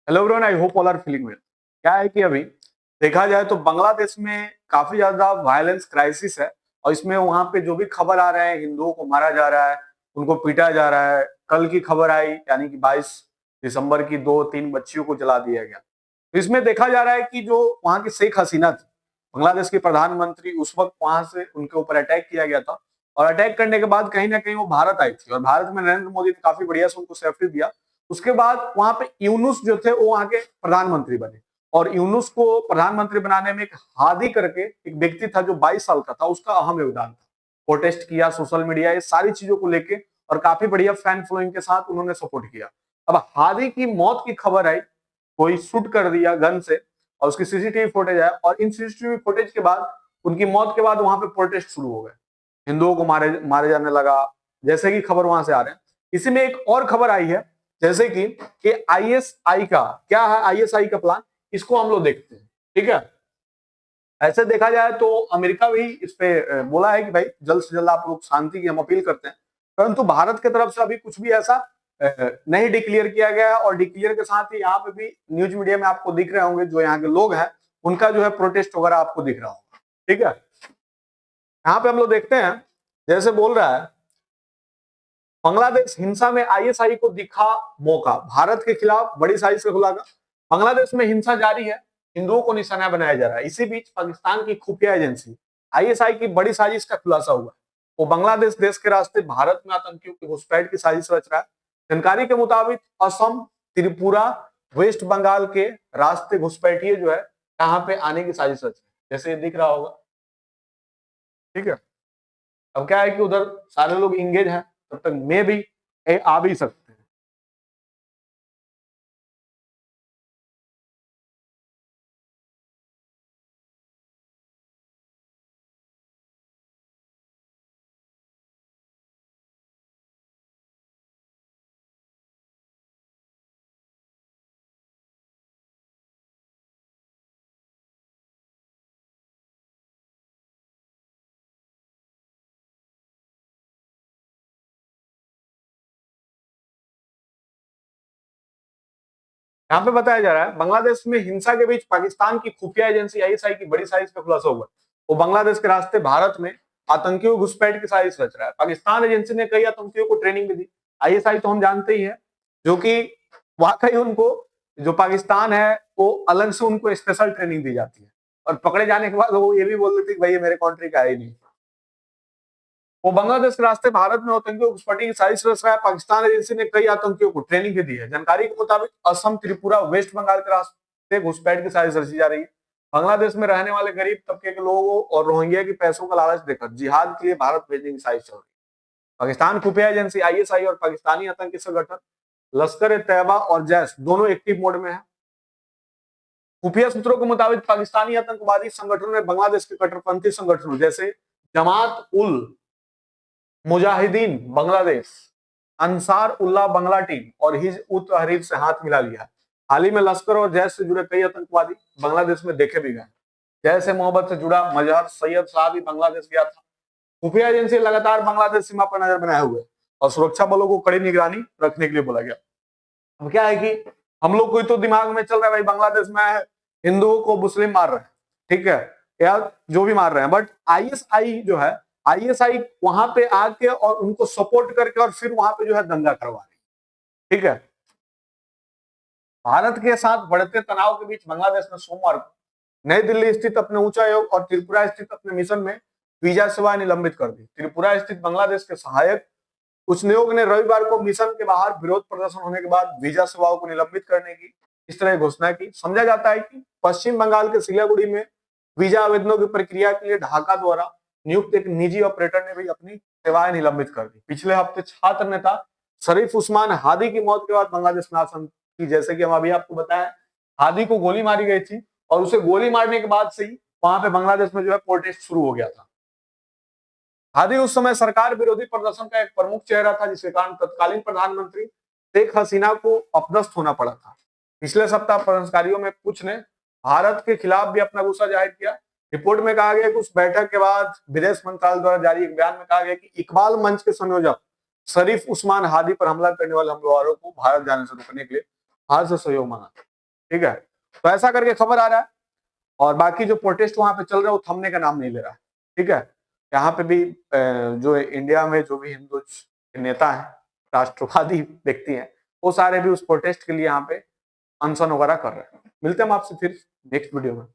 Hello everyone, I hope all are feeling well. क्या है कि अभी देखा जाए तो बांग्लादेश में काफी ज्यादा वायलेंस क्राइसिस है। और इसमें वहां पे जो भी खबर आ रहे हैं, हिंदुओं को मारा जा रहा है, उनको पीटा जा रहा है। कल की खबर आई यानी कि 22 दिसंबर की 2-3 बच्चियों को जला दिया गया। तो इसमें देखा जा रहा है कि जो वहां की शेख हसीना थी, बांग्लादेश की प्रधानमंत्री, उस वक्त वहां से उनके ऊपर अटैक किया गया था। और अटैक करने के बाद कहीं ना कहीं वो भारत आई थी और भारत में नरेंद्र मोदी ने काफी बढ़िया से उनको सेफ्टी दिया। उसके बाद वहां पे यूनुस जो थे वो वहां के प्रधानमंत्री बने। और यूनुस को प्रधानमंत्री बनाने में एक हादी करके एक व्यक्ति था जो 22 साल का था, उसका अहम योगदान था। प्रोटेस्ट किया, सोशल मीडिया, ये सारी चीजों को लेके, और काफी बढ़िया फैन फॉलोइंग के साथ उन्होंने सपोर्ट किया। अब हादी की मौत की खबर आई, कोई शूट कर दिया गन से, और उसकी सीसीटीवी फुटेज है, और इन सीसीटीवी फुटेज के बाद उनकी मौत के बाद वहां पे प्रोटेस्ट शुरू हो गए। हिंदुओं को मारे मारे जाने लगा, जैसे कि खबर वहां से आ रहे हैं। इसी में एक और खबर आई है, जैसे कि आईएसआई का क्या है, आईएसआई का प्लान, इसको हम लोग देखते हैं। ठीक है, ऐसे देखा जाए तो अमेरिका भी इस पे बोला है कि भाई जल्द से जल्द आप लोग शांति की हम अपील करते हैं। परंतु भारत की तरफ से अभी कुछ भी ऐसा नहीं डिक्लेयर किया गया है। और डिक्लेयर के साथ ही यहाँ पे भी न्यूज मीडिया में आपको दिख रहे होंगे, जो यहाँ के लोग हैं उनका जो है प्रोटेस्ट वगैरह आपको दिख रहा होगा। ठीक है, यहाँ पे हम लोग देखते हैं, जैसे बोल रहा है, बांग्लादेश हिंसा में आईएसआई को दिखा मौका, भारत के खिलाफ बड़ी साजिश का खुलासा। बांग्लादेश में हिंसा जारी है, हिंदुओं को निशाना बनाया जा रहा है। इसी बीच पाकिस्तान की खुफिया एजेंसी आईएसआई की बड़ी साजिश का खुलासा हुआ। वो बांग्लादेश देश के रास्ते भारत में आतंकियों की घुसपैठ की साजिश रच रहा है। जानकारी के मुताबिक असम, त्रिपुरा, वेस्ट बंगाल के रास्ते घुसपैठिए जो है यहाँ पे आने की साजिश रच रहे हैं, जैसे ये दिख रहा होगा। ठीक है, अब क्या है कि उधर सारे लोग इंगेज हैं, तब तक मैं भी आ भी सकते हैं। यहाँ पे बताया जा रहा है, बांग्लादेश में हिंसा के बीच पाकिस्तान की खुफिया एजेंसी आईएसआई की बड़ी साजिश का खुलासा हुआ। वो बांग्लादेश के रास्ते भारत में आतंकियों घुसपैठ की साजिश रच रहा है। पाकिस्तान एजेंसी ने कई आतंकियों को ट्रेनिंग भी दी। आईएसआई तो हम जानते ही है, जो कि वाकई उनको, जो पाकिस्तान है वो अलग से उनको स्पेशल ट्रेनिंग दी जाती है। और पकड़े जाने के बाद वो ये भी बोल देते कि भाई ये मेरे कंट्री का है ही नहीं। वो बांग्लादेश के रास्ते भारत में आतंकियों की घुसपैठ की साजिश रच रहा है। पाकिस्तान एजेंसी ने कई आतंकियों को ट्रेनिंग भी दी है। जानकारी के मुताबिक असम, त्रिपुरा, वेस्ट बंगाल के रास्ते घुसपैठ की साजिश रची जा रही है। बांग्लादेश में रहने वाले गरीब तबके के लोगों और रोहिंग्या की पैसों का लालच देकर जिहाद के लिए भारत भेजने की साजिश चल रही है। पाकिस्तान खुफिया एजेंसी आईएसआई और पाकिस्तानी आतंकी संगठन लश्कर ए तैयबा और जैश दोनों एक्टिव मोड में है। खुफिया सूत्रों के मुताबिक पाकिस्तानी आतंकवादी संगठनों ने बांग्लादेश के कट्टरपंथी संगठनों जैसे जमात उल मुजाहिदीन बांग्लादेश, अंसार उल्लाह बांग्ला टीम और हिज उत तहरीर से हाथ मिला लिया। हाल ही में लश्कर और जैश से जुड़े कई आतंकवादी बांग्लादेश में देखे भी गए। जैश ए मोहम्मद से जुड़ा मजहर सैयद साहब भी बांग्लादेश गया था। खुफिया एजेंसी लगातार बांग्लादेश सीमा पर नजर बनाए हुए और सुरक्षा बलों को कड़ी निगरानी रखने के लिए बोला गया। अब क्या है कि हम लोग को तो दिमाग में चल रहा है भाई बांग्लादेश में हिंदुओं को मुस्लिम मार रहे हैं, ठीक है, या जो भी मार रहे हैं, बट आईएसआई जो है, आईएसआई वहां पे आके और उनको सपोर्ट करके और फिर वहां पे जो है दंगा करवा रही है। ठीक है, भारत के साथ बढ़ते तनाव के बीच बांग्लादेश ने सोमवार को नई दिल्ली स्थित अपने उच्चायोग और त्रिपुरा स्थित अपने मिशन में वीजा सेवाएं निलंबित कर दी। त्रिपुरा स्थित बांग्लादेश के सहायक उच्च न्यायालय ने रविवार को मिशन के बाहर विरोध प्रदर्शन होने के बाद वीजा सेवाओं को निलंबित करने की इस तरह घोषणा की। समझा जाता है कि पश्चिम बंगाल के सिलीगुड़ी में वीजा आवेदनों की प्रक्रिया के लिए ढाका द्वारा नियुक्त एक निजी ऑपरेटर ने भी अपनी सेवाएं निलंबित कर दी। पिछले हफ्ते छात्र नेता शरीफ उस्मान हादी की मौत के बाद बांग्लादेश में आतंकी, जैसे कि हम अभी आपको बताया, हादी को गोली मारी गई थी और उसे गोली मारने के बाद से ही वहां पे बांग्लादेश में जो है प्रोटेस्ट शुरू हो गया था। हादी उस समय सरकार विरोधी प्रदर्शन का एक प्रमुख चेहरा था, जिसके कारण तत्कालीन प्रधानमंत्री शेख हसीना को अपदस्थ होना पड़ा था। पिछले सप्ताह प्रदर्शनकारियों में कुछ ने भारत के खिलाफ भी अपना गुस्सा जाहिर किया। रिपोर्ट में कहा गया कि उस बैठक के बाद विदेश मंत्रालय द्वारा जारी एक बयान में कहा गया कि इकबाल मंच के संयोजक शरीफ उस्मान हादी पर हमला करने वाले हमलावरों को भारत जाने से रोकने के लिए भारत से सहयोग मांगा। ठीक है, तो ऐसा करके खबर आ रहा है। और बाकी जो प्रोटेस्ट वहां पे चल रहा है वो थमने का नाम नहीं ले रहा है। ठीक है, यहाँ पे भी जो इंडिया में जो भी हिंदू नेता हैं, राष्ट्रवादी व्यक्ति हैं, वो सारे भी उस प्रोटेस्ट के लिए यहाँ पे अनशन वगैरह कर रहे हैं। मिलते हैं हम आपसे फिर नेक्स्ट वीडियो में।